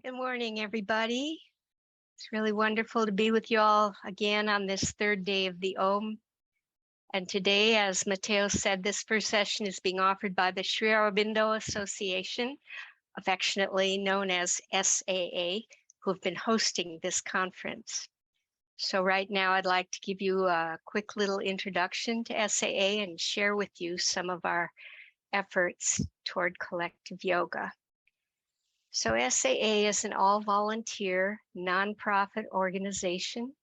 Good morning, everybody. It's really wonderful to be with you all again on this third day of the Om. And today, as Mateo said, this first session is being offered by the Sri Aurobindo Association, affectionately known as SAA, who have been hosting this conference. So right now, I'd like to give you a quick little introduction to SAA and share with you some of our efforts toward collective yoga. So SAA is an all-volunteer, nonprofit organization,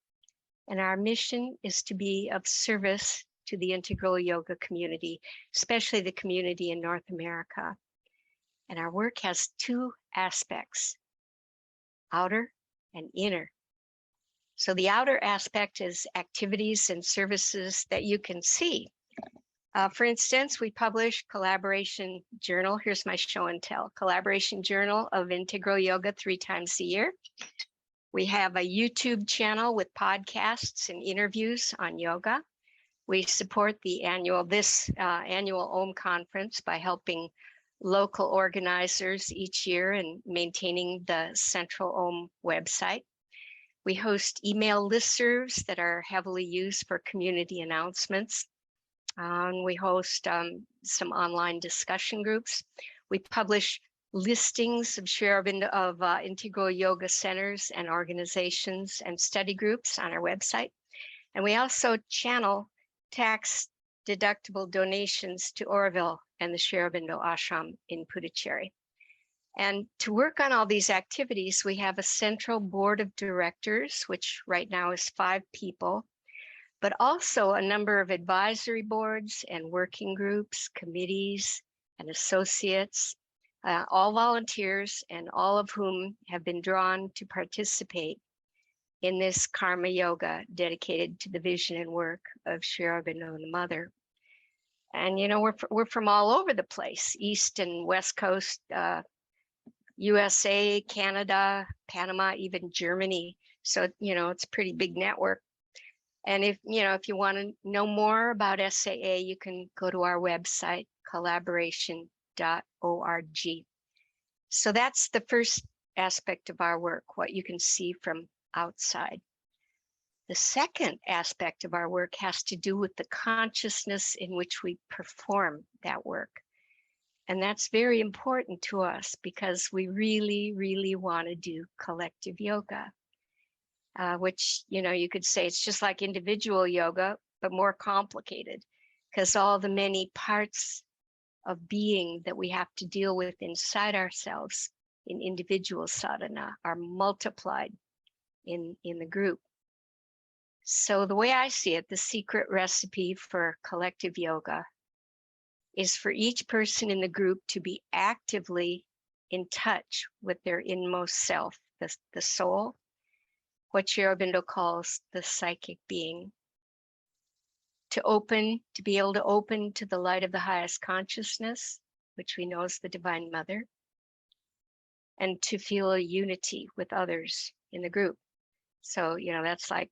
and our mission is to be of service to the integral yoga community, especially the community in North America. And our work has two aspects, outer and inner. So the outer aspect is activities and services that you can see. For instance, we publish Collaboration Journal. Here's my show and tell. Collaboration Journal of Integral Yoga 3 times a year. We have a YouTube channel with podcasts and interviews on yoga. We support the annual Om conference by helping local organizers each year and maintaining the Central Om website. We host email listservs that are heavily used for community announcements. We host some online discussion groups. We publish listings of Sri Aurobindo of integral yoga centers and organizations and study groups on our website. And we also channel tax-deductible donations to Oroville and the Sri Aurobindo Ashram in Puducherry. And to work on all these activities, we have a central board of directors, which right now is 5 people, but also a number of advisory boards and working groups, committees, and associates, all volunteers, and all of whom have been drawn to participate in this karma yoga dedicated to the vision and work of Sri Aurobindo and the Mother. And, you know, we're from all over the place, East and West Coast, USA, Canada, Panama, even Germany. So, you know, it's a pretty big network. And if you want to know more about SAA, you can go to our website, collaboration.org. So that's the first aspect of our work, what you can see from outside. The second aspect of our work has to do with the consciousness in which we perform that work. And that's very important to us because we really, really want to do collective yoga. Which, you know, you could say it's just like individual yoga, but more complicated because all the many parts of being that we have to deal with inside ourselves in individual sadhana are multiplied in the group. So the way I see it, the secret recipe for collective yoga is for each person in the group to be actively in touch with their inmost self, the soul, what Sri Aurobindo calls the psychic being, to be able to open to the light of the highest consciousness, which we know is the Divine Mother, and to feel a unity with others in the group. So, you know, that's like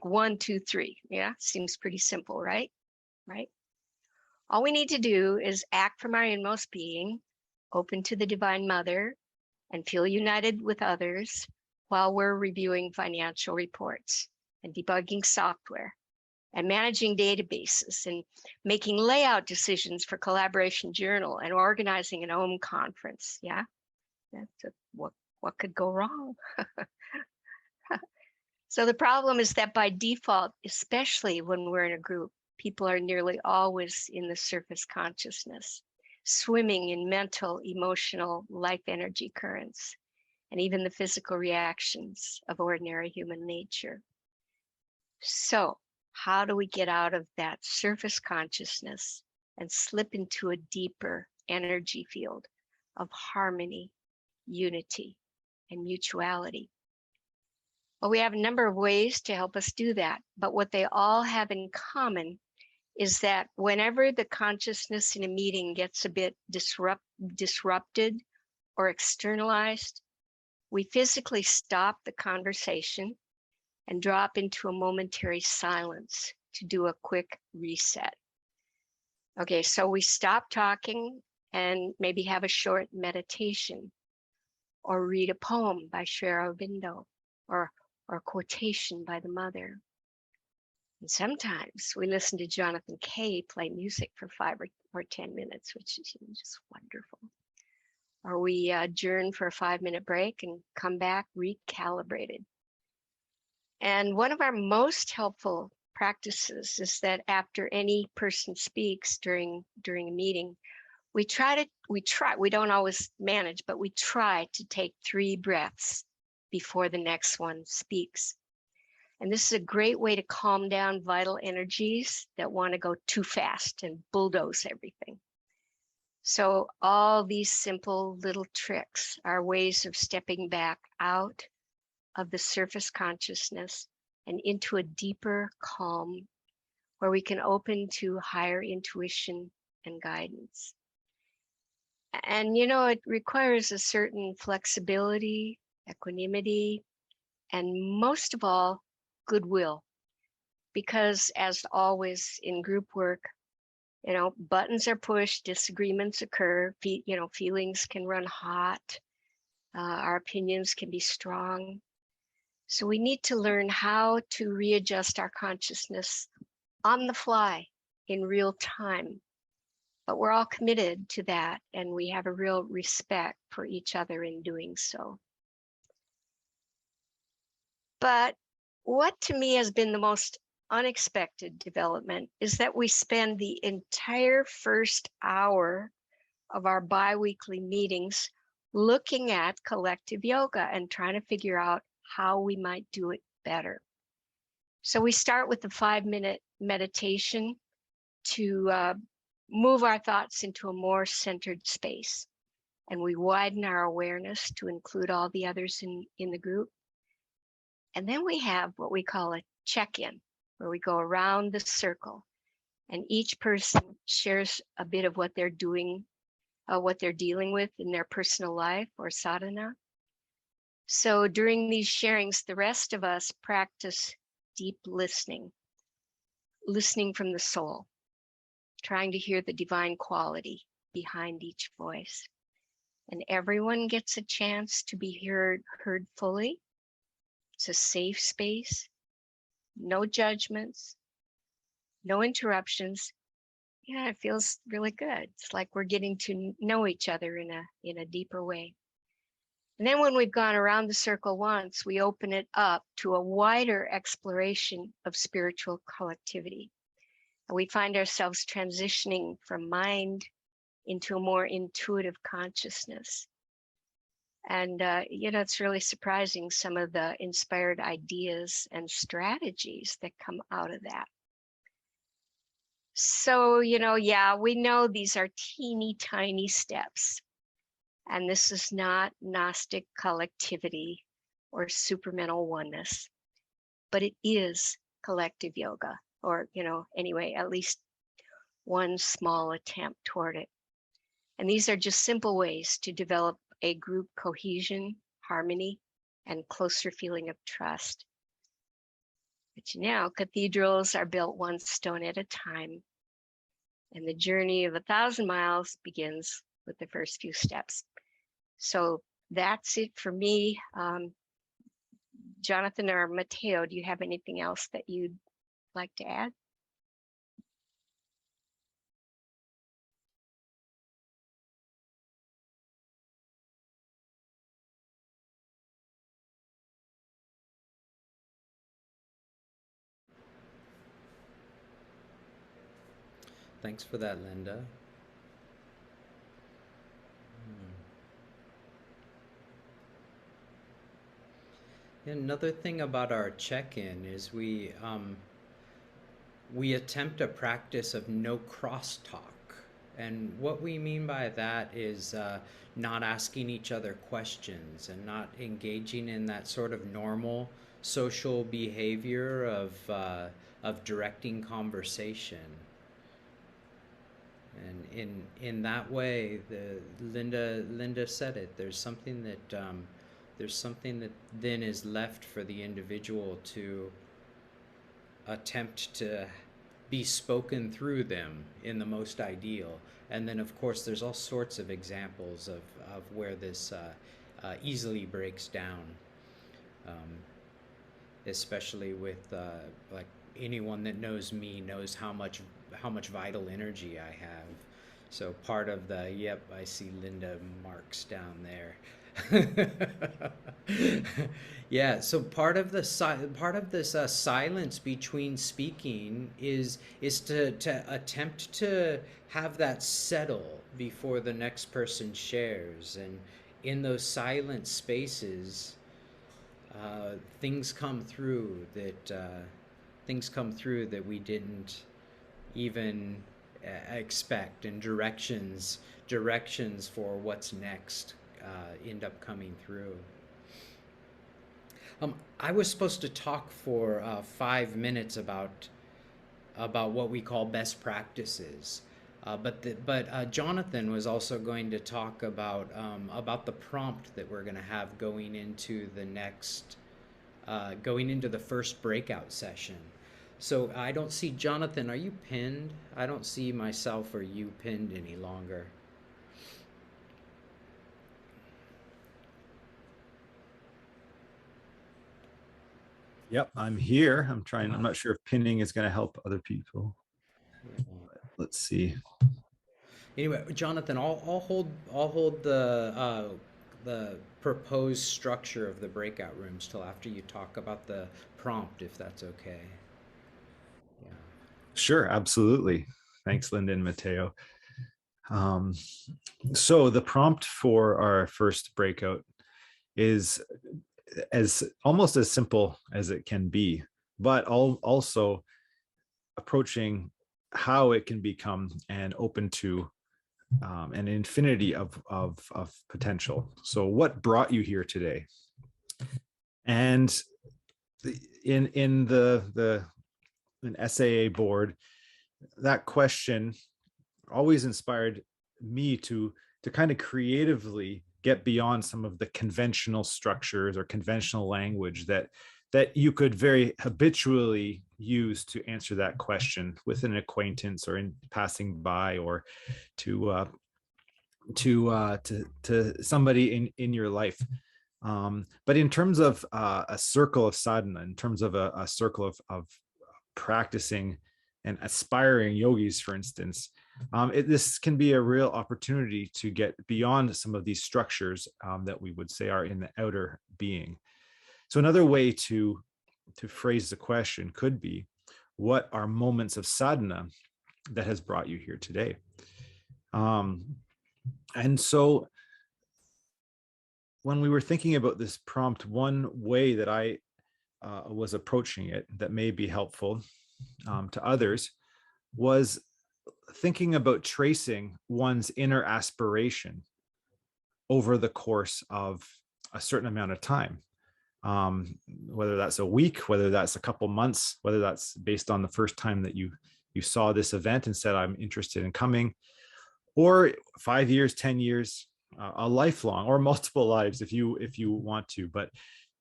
1, 2, 3. Yeah, seems pretty simple, right? Right? All we need to do is act from our inmost being, open to the Divine Mother, and feel united with others, while we're reviewing financial reports and debugging software and managing databases and making layout decisions for Collaboration Journal and organizing an Om conference. Yeah, what could go wrong? So the problem is that by default, especially when we're in a group, people are nearly always in the surface consciousness, swimming in mental, emotional, life energy currents, and even the physical reactions of ordinary human nature. So how do we get out of that surface consciousness and slip into a deeper energy field of harmony, unity, and mutuality? Well, we have a number of ways to help us do that, but what they all have in common is that whenever the consciousness in a meeting gets a bit disrupted or externalized, we physically stop the conversation and drop into a momentary silence to do a quick reset. Okay, so we stop talking and maybe have a short meditation or read a poem by Sri Aurobindo, or a quotation by the mother. And sometimes we listen to Jonathan Kay play music for 5 or 10 minutes, which is just wonderful. Or we adjourn for a 5-minute break and come back recalibrated. And one of our most helpful practices is that after any person speaks during a meeting, we don't always manage, but we try to take 3 breaths before the next one speaks. And this is a great way to calm down vital energies that want to go too fast and bulldoze everything. So all these simple little tricks are ways of stepping back out of the surface consciousness and into a deeper calm where we can open to higher intuition and guidance. And it requires a certain flexibility, equanimity, and most of all, goodwill. Because as always in group work, buttons are pushed, disagreements occur, feelings can run hot, our opinions can be strong. So we need to learn how to readjust our consciousness on the fly in real time. But we're all committed to that, and we have a real respect for each other in doing so. But what to me has been the most unexpected development is that we spend the entire first hour of our bi-weekly meetings looking at collective yoga and trying to figure out how we might do it better. So we start with the 5-minute meditation to move our thoughts into a more centered space. And we widen our awareness to include all the others in the group. And then we have what we call a check-in, where we go around the circle and each person shares a bit of what they're doing, what they're dealing with in their personal life or sadhana. So during these sharings, the rest of us practice deep listening from the soul, trying to hear the divine quality behind each voice. And everyone gets a chance to be heard fully. It's a safe space, no judgments, no interruptions. Yeah, it feels really good. It's like we're getting to know each other in a deeper way. And then when we've gone around the circle once, we open it up to a wider exploration of spiritual collectivity. And we find ourselves transitioning from mind into a more intuitive consciousness. And, it's really surprising some of the inspired ideas and strategies that come out of that. So, we know these are teeny tiny steps. And this is not Gnostic collectivity or supramental oneness, but it is collective yoga, or, anyway, at least one small attempt toward it. And these are just simple ways to develop a group cohesion, harmony, and closer feeling of trust. But cathedrals are built one stone at a time, and the journey of 1,000 miles begins with the first few steps. So that's it for me. Jonathan or Mateo, do you have anything else that you'd like to add? Thanks for that, Lynda. Another thing about our check-in is we attempt a practice of no crosstalk. And what we mean by that is not asking each other questions and not engaging in that sort of normal social behavior of directing conversation. And in that way, Lynda said it. There's something that then is left for the individual to attempt to be spoken through them in the most ideal. And then, of course, there's all sorts of examples of where this easily breaks down, um, especially with like anyone that knows me knows how much vital energy I have. So part of the yep, I see Lynda marks down there. Yeah, so part of this silence between speaking is to attempt to have that settle before the next person shares, and in those silent spaces, things come through that we didn't even expect, and directions for what's next end up coming through. I was supposed to talk for 5 minutes about what we call best practices. But Jonathan was also going to talk about the prompt that we're going to have going into the first breakout session. So I don't see Jonathan. Are you pinned? I don't see myself or you pinned any longer. Yep, I'm here. I'm not sure if pinning is going to help other people. Let's see. Anyway, Jonathan, I'll hold the proposed structure of the breakout rooms till after you talk about the prompt, if that's okay. Yeah. Sure, absolutely. Thanks, Lynda and Mateo. So the prompt for our first breakout is almost as simple as it can be, but also approaching how it can become and open to an infinity of potential. So what brought you here today? And in an SAA board, that question always inspired me to kind of creatively get beyond some of the conventional structures or conventional language that you could very habitually use to answer that question with an acquaintance or in passing by, or to somebody in your life. But in terms of a circle of sadhana, in terms of a circle of practicing and aspiring yogis, for instance, this can be a real opportunity to get beyond some of these structures that we would say are in the outer being. So another way to phrase the question could be, what are moments of sadhana that has brought you here today? And so when we were thinking about this prompt, one way that I was approaching it that may be helpful to others was thinking about tracing one's inner aspiration over the course of a certain amount of time, whether that's a week, whether that's a couple months, whether that's based on the first time that you saw this event and said, I'm interested in coming, or 5 years, 10 years, a lifelong, or multiple lives if you want to. But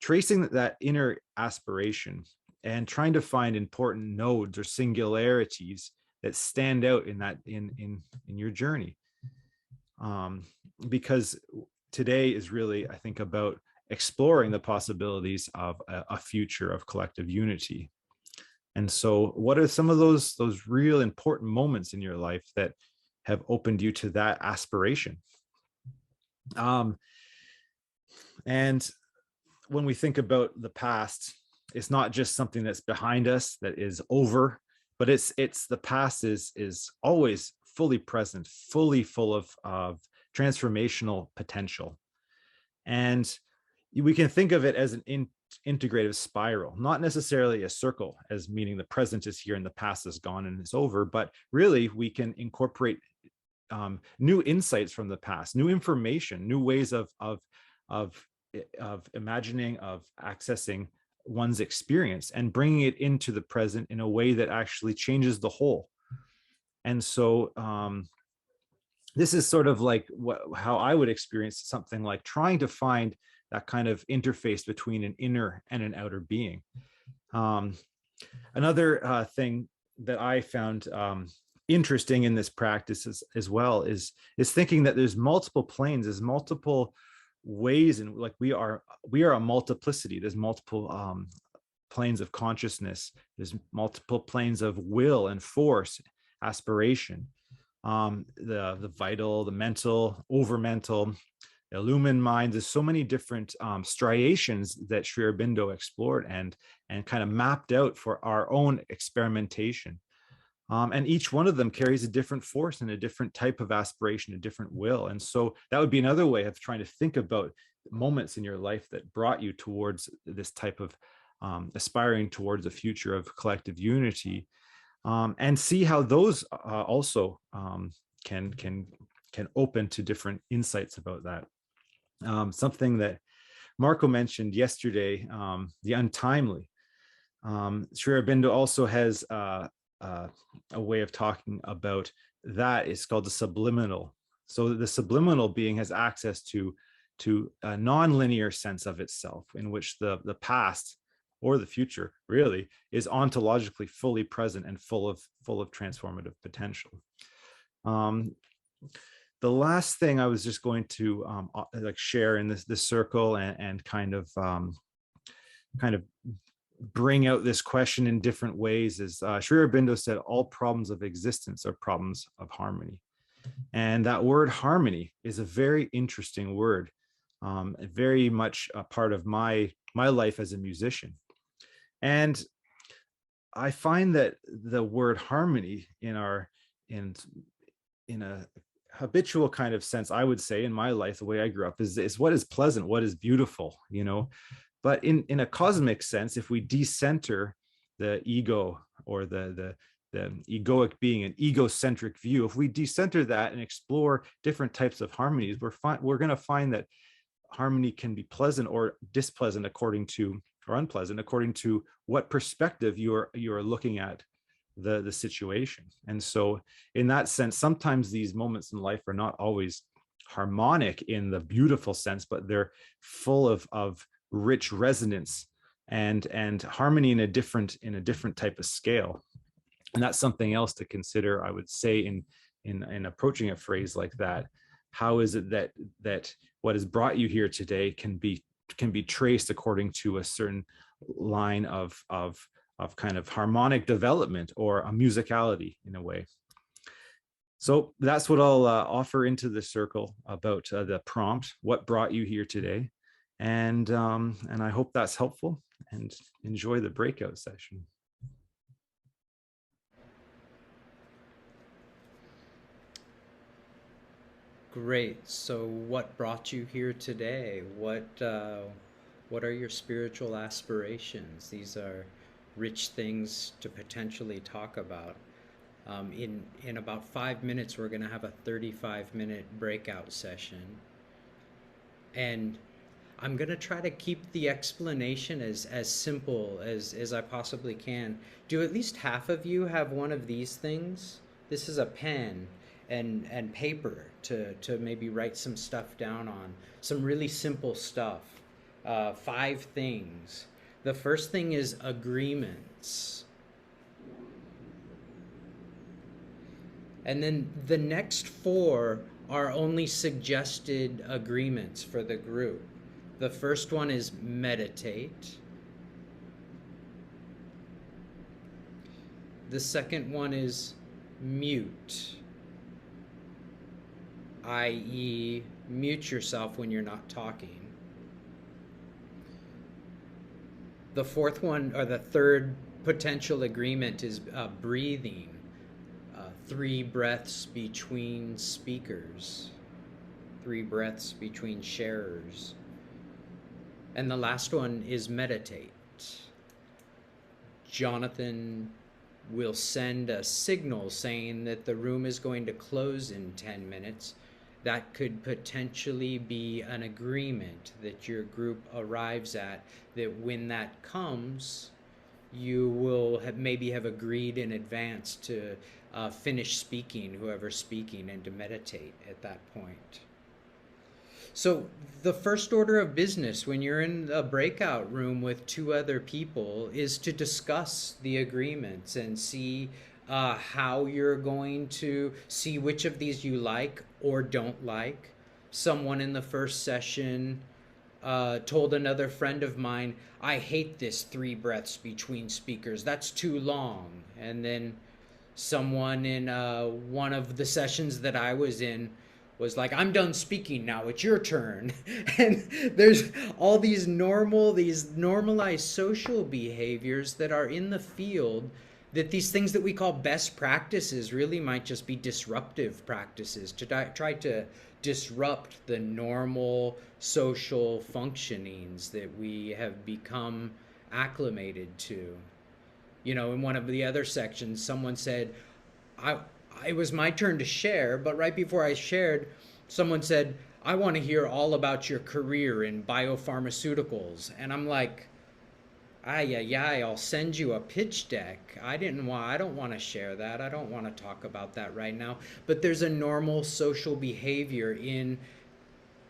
tracing that inner aspiration and trying to find important nodes or singularities that stand out in your journey, because today is really, I think, about exploring the possibilities of a future of collective unity. And so what are some of those real important moments in your life that have opened you to that aspiration? And when we think about the past, it's not just something that's behind us, that is over, but it's the past is always fully present, fully full of transformational potential. And we can think of it as an integrative spiral, not necessarily a circle, as meaning the present is here and the past is gone and it's over, but really we can incorporate new insights from the past, new information, new ways of imagining, of accessing one's experience, and bringing it into the present in a way that actually changes the whole. And so this is sort of like how I would experience something like trying to find that kind of interface between an inner and an outer being. Another thing that I found interesting in this practice as well is thinking that there's multiple planes, there's multiple ways in like we are a multiplicity. There's multiple planes of consciousness. There's multiple planes of will and force, aspiration, the vital, the mental, over mental, the illumined mind. There's so many different striations that Sri Aurobindo explored and kind of mapped out for our own experimentation. And each one of them carries a different force and a different type of aspiration, a different will. And so that would be another way of trying to think about moments in your life that brought you towards this type of aspiring towards a future of collective unity, and see how those also can open to different insights about that. Something that Marco mentioned yesterday, the untimely. Sri Aurobindo also has a way of talking about that. It's called the subliminal. So the subliminal being has access to a non-linear sense of itself, in which the past or the future really is ontologically fully present and full of transformative potential. The last thing I was just going to like share in this circle and kind of bring out this question in different ways is Sri Aurobindo said all problems of existence are problems of harmony. And that word harmony is a very interesting word, very much a part of my life as a musician. And I find that the word harmony in a habitual kind of sense, I would say in my life, the way I grew up is what is pleasant, what is beautiful, you know. But in a cosmic sense, if we decenter the ego or the egoic being, an egocentric view, if we decenter that and explore different types of harmonies, we're going to find that harmony can be pleasant or displeasant according to, or unpleasant according to what perspective you are looking at the situation. And so in that sense, sometimes these moments in life are not always harmonic in the beautiful sense, but they're full of rich resonance and harmony in a different type of scale. And that's something else to consider, I would say, in approaching a phrase like that. How is it that what has brought you here today can be traced according to a certain line of kind of harmonic development or a musicality in a way. So that's what I'll offer into the circle about the prompt, what brought you here today. And I hope that's helpful, and enjoy the breakout session. Great. So what brought you here today? What are your spiritual aspirations? These are rich things to potentially talk about. In about 5 minutes, we're going to have a 35-minute breakout session. And I'm going to try to keep the explanation as simple as I possibly can. Do at least half of you have one of these things? This is a pen and paper to maybe write some stuff down on. Some really simple stuff. 5 things. The first thing is agreements. And then the next 4 are only suggested agreements for the group. The first one is meditate. The second one is mute, i.e., mute yourself when you're not talking. The fourth one, or the third potential agreement, is breathing. 3 breaths between speakers, 3 breaths between sharers. And the last one is meditate. Jonathan will send a signal saying that the room is going to close in 10 minutes. That could potentially be an agreement that your group arrives at, that when that comes, you will maybe have agreed in advance to finish speaking, whoever's speaking, and to meditate at that point. So the first order of business when you're in a breakout room with 2 other people is to discuss the agreements and see how you're going to see which of these you like or don't like. someone in the first session told another friend of mine, I hate this 3 breaths between speakers. That's too long. And then someone in one of the sessions that I was in was like, I'm done speaking now, it's your turn. And there's all these normalized social behaviors that are in the field, that these things that we call best practices really might just be disruptive practices to try to disrupt the normal social functionings that we have become acclimated to. You know, in one of the other sections, someone said, it was my turn to share, but right before I shared, someone said, I want to hear all about your career in biopharmaceuticals. And I'm like, I'll send you a pitch deck. I don't want to share that. I don't want to talk about that right now. But there's a normal social behavior in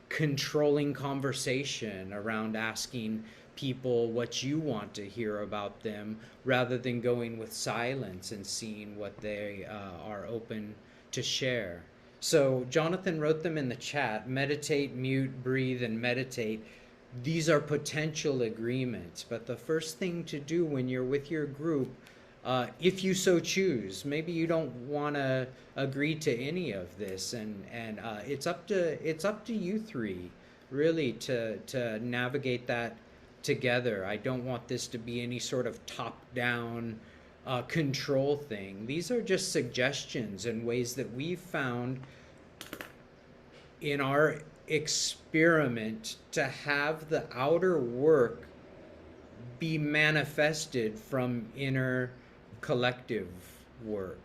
controlling conversation around asking people what you want to hear about them, rather than going with silence and seeing what they are open to share. So Jonathan wrote them in the chat: meditate, mute, breathe, and meditate. These are potential agreements, but the first thing to do when you're with your group, if you so choose, maybe you don't want to agree to any of this, and it's up to you three really to navigate that together. I don't want this to be any sort of top-down control thing. These are just suggestions and ways that we've found in our experiment to have the outer work be manifested from inner collective work.